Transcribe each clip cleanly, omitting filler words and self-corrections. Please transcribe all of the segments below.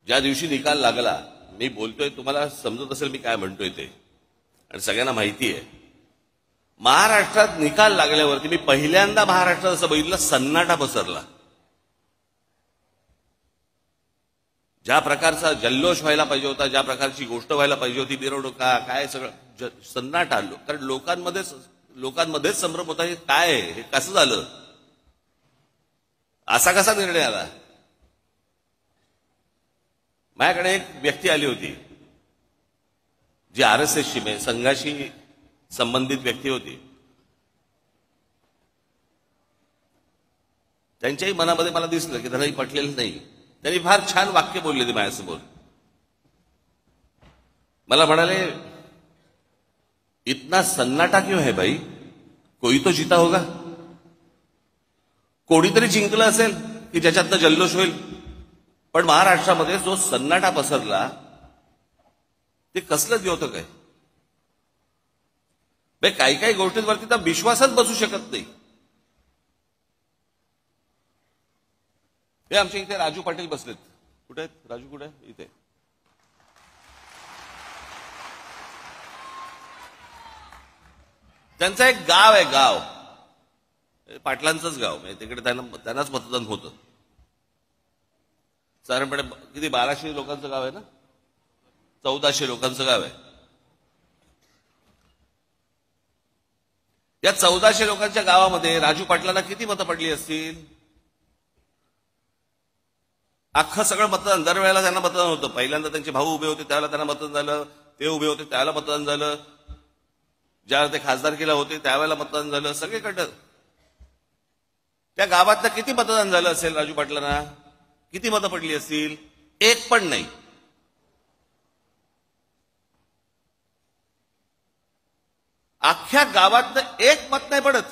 ज्या दिवशी निकाल लागला, मी बोलतोय तुम्हाला समजत असेल मी काय म्हणतोय ते, आणि सगळ्यांना माहिती आहे. महाराष्ट्रात निकाल लागल्यावरती मी पहिल्यांदा महाराष्ट्रात असं बघितलं, सन्नाटा पसरला. ज्या प्रकारचा जल्लोष व्हायला पाहिजे होता, ज्या प्रकारची गोष्ट व्हायला पाहिजे होती, मिरवणुका काय सगळं सन्नाटा आलो. कारण लोकांमध्येच संभ्रम होता. हे काय आहे, हे कसं झालं, असा कसा निर्णय आला. माझ्याकडे एक व्यक्ती आली होती जी आरएसएसची म्हणजे संघाशी संबंधित व्यक्ती होती. त्यांच्याही मनामध्ये मला दिसलं की त्यांनाही पटलेलं नाही. त्यांनी फार छान वाक्य बोलले ते माझ्यासमोर. मला म्हणाले, इतना सन्नाटा क्यों है भाई, कोई तो जीता होगा. कोणीतरी जिंकलं असेल की ज्याच्यातनं जल्लोष होईल. पण महाराष्ट्रामध्ये जो सन्नाटा पसरला ते कसलं होतं काय. काही काही गोष्टींवरती तर विश्वासच बसू शकत नाही. हे आमच्या इथे राजू पाटील बसलेत. कुठे आहेत राजू, कुठे आहे, इथे. त्यांचं एक गाव आहे, गाव पाटलांचंच गाव, म्हणजे तिकडे त्यांनाच मतदान होतं. साधारणपणे किती 1200 लोकांचं गाव आहे ना, 1400 लोकांचं गाव आहे. या 1400 लोकांच्या गावामध्ये राजू पाटलांना किती मतं पडली असतील. अख्खं सगळं मतदान, दरवेळेला त्यांना मतदान होतं. पहिल्यांदा त्यांचे भाऊ उभे होते त्यावेळेला त्यांना मतदान झालं, ते उभे होते त्यावेळेला मतदान झालं, ज्यावेळेला ते खासदारकीला होते त्यावेळेला मतदान झालं. सगळीकडं त्या गावातनं किती मतदान झालं असेल राजू पाटलांना, किती मतं पडली असतील. एक पण नाही. अख्ख्या गावातनं एक मत नाही पडत.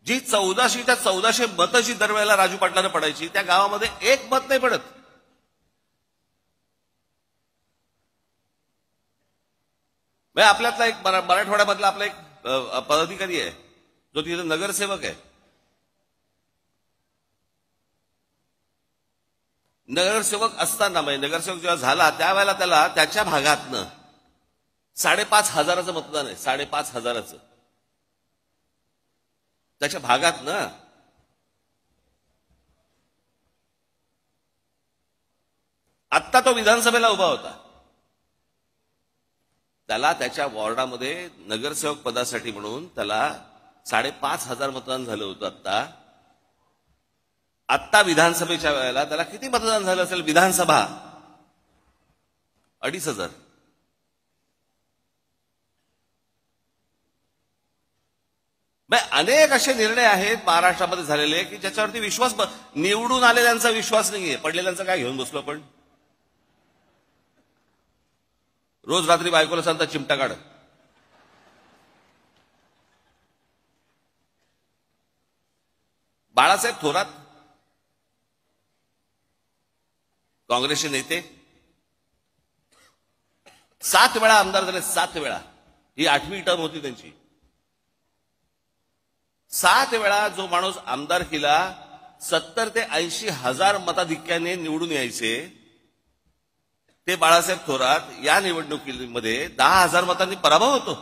जी 1400च्या 1400 मतं जी दरवेळेला राजू पाटलांना पडायची, त्या गावामध्ये एक मत नाही पडत. आपल्यातला एक मराठवाड्यामधला आपला एक पदाधिकारी आहे जो तिथे नगरसेवक आहे. नगरसेवक असताना म्हणजे नगरसेवक जेव्हा झाला त्यावेळेला त्याला त्याच्या भागातनं 5,500 मतदान आहे. 5,500 त्याच्या भागातनं. आत्ता तो विधानसभेला उभा होता. त्याला त्याच्या वॉर्डामध्ये नगरसेवक पदासाठी म्हणून त्याला 5,500 मतदान झालं होतं. आत्ता विधानसभेच्या वेळेला त्याला किती मतदान झालं असेल. विधानसभा 2,500. अनेक असे निर्णय आहेत महाराष्ट्रामध्ये झालेले की ज्याच्यावरती विश्वास, निवडून आलेल्यांचा विश्वास नाहीये, पडलेल्यांचा काय घेऊन बसलो आपण. रोज रात्री बायकोला सांगता चिमटा काढ. बाळासाहेब थोरात काँग्रेसचे नेते 7 वेळा आमदार झाले. 7 वेळा. ही 8वी टर्म होती त्यांची. 7 वेळा जो माणूस आमदार केला, 70 ते 80 हजार मताधिक्याने निवडून यायचे, ते बाळासाहेब थोरात या निवडणुकीमध्ये 10,000 मतांनी पराभव होतो.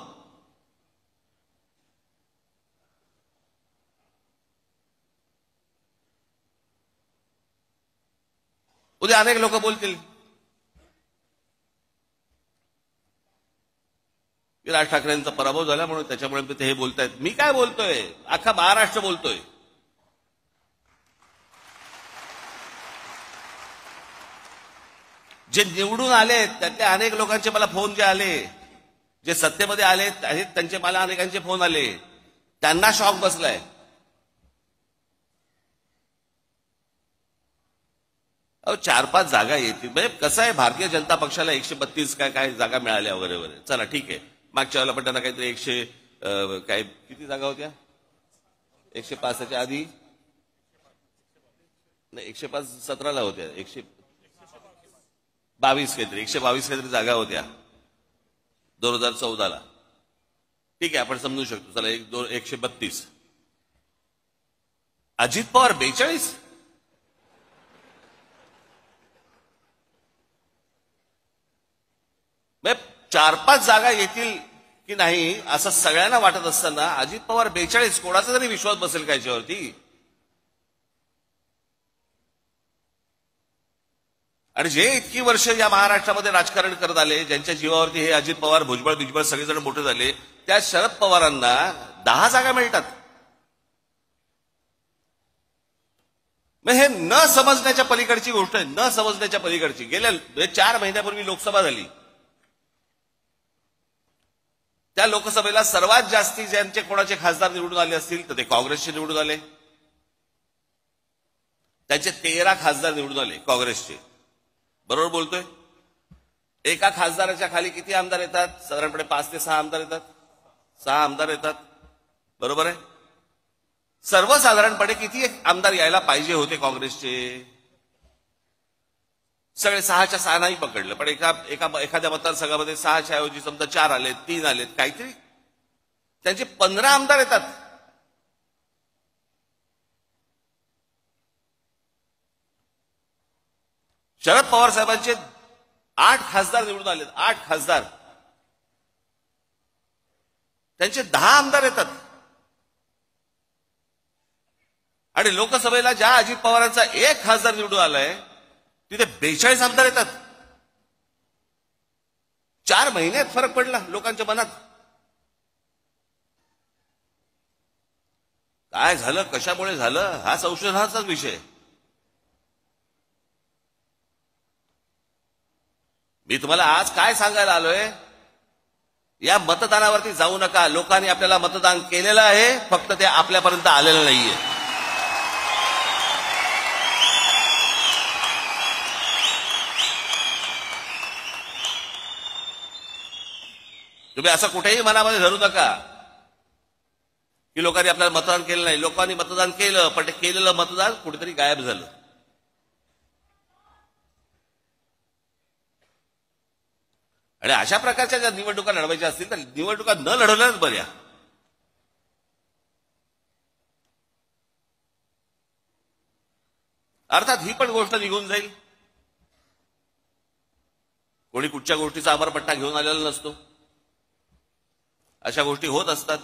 उद्या अनेक लोक बोलतील की राज ठाकरेंचा पराभव झाला म्हणून त्याच्यामुळे ते हे बोलतायत. मी काय बोलतोय, अख्खा महाराष्ट्र बोलतोय. जे निवडून आले त्यातल्या अनेक लोकांचे मला फोन जे आले, जे सत्तेमध्ये आले आहेत त्यांचे मला अनेकांचे फोन आले, त्यांना शॉक बसलाय. अहो 4-5 जागा येतील. म्हणजे कसं आहे, भारतीय जनता पक्षाला 132 काय जागा मिळाल्या वगैरे वगैरे. चला ठीक आहे. मागच्या वेळेला पण त्यांना काहीतरी 100 काय किती जागा होत्या, 105 आधी नाही, 105 17ला होत्या, 122 काहीतरी 122 काहीतरी जागा होत्या 2014ला. ठीक आहे, आपण समजू शकतो. चला 132. अजित पवार 42. 4-5 जागा येतील की नाही असं सगळ्यांना वाटत असताना अजित पवार 42, कोणाचा तरी विश्वास बसेल का याच्यावरती? आणि जे इतकी वर्ष या महाराष्ट्रामध्ये राजकारण करत आले, ज्यांच्या जीवावरती हे अजित पवार, भुजबळ बिजबळ सगळेजण मोठे झाले, त्या शरद पवारांना 10 जागा मिळतात. मग हे न समजण्याच्या पलीकडची गोष्ट आहे, न समजण्याच्या पलीकडची. गेल्या 4 महिन्यापूर्वी लोकसभा झाली. त्या लोकसभेला सर्वात जास्ती ज्यांचे कोणाचे खासदार निवडून आले असतील तर ते काँग्रेसचे निवडून आले. त्यांचे 13 खासदार निवडून आले काँग्रेसचे. बरोबर बोलतोय? एका खासदाराच्या खाली किती आमदार येतात? साधारणपणे 5 ते 6 आमदार येतात. 6 आमदार येतात. बरोबर आहे? सर्वसाधारणपणे किती आमदार यायला पाहिजे होते काँग्रेसचे? सगळे 6च्या 6 नाही पकडलं, पण एखाद्या मतदारसंघामध्ये 6च्या ऐवजी समजा 4 आलेत, 3 आलेत, काहीतरी त्यांचे 15 आमदार येतात. शरद पवार साहेबांचे 8 खासदार निवडून आलेत. 8 खासदार, त्यांचे 10 आमदार येतात. आणि लोकसभेला ज्या अजित पवारांचा 1 खासदार निवडून आलाय तिथे 42 आमदार येतात. 4 महिन्यात फरक पडला लोकांच्या मनात. काय झालं, कशामुळे झालं, हा संशोधनाचाच विषय. मी तुम्हाला आज काय सांगायला आलोय, या मतदानावरती जाऊ नका. लोकांनी आपल्याला मतदान केलेलं आहे, फक्त ते आपल्यापर्यंत आलेलं नाहीये. तुम्ही असं कुठेही मनामध्ये धरू नका की लोकांनी आपल्याला मतदान केलं नाही. लोकांनी मतदान केलं, पण ते केलेलं मतदान कुठेतरी गायब झालं. आणि अशा प्रकारच्या ज्या निवडणुका लढवायच्या असतील तर निवडणुका न लढवल्याच बऱ्या. अर्थात ही पण गोष्ट निघून जाईल. कोणी कुठच्या गोष्टीचा अमरपट्टा घेऊन आलेला नसतो. अशा गोष्टी होत असतात.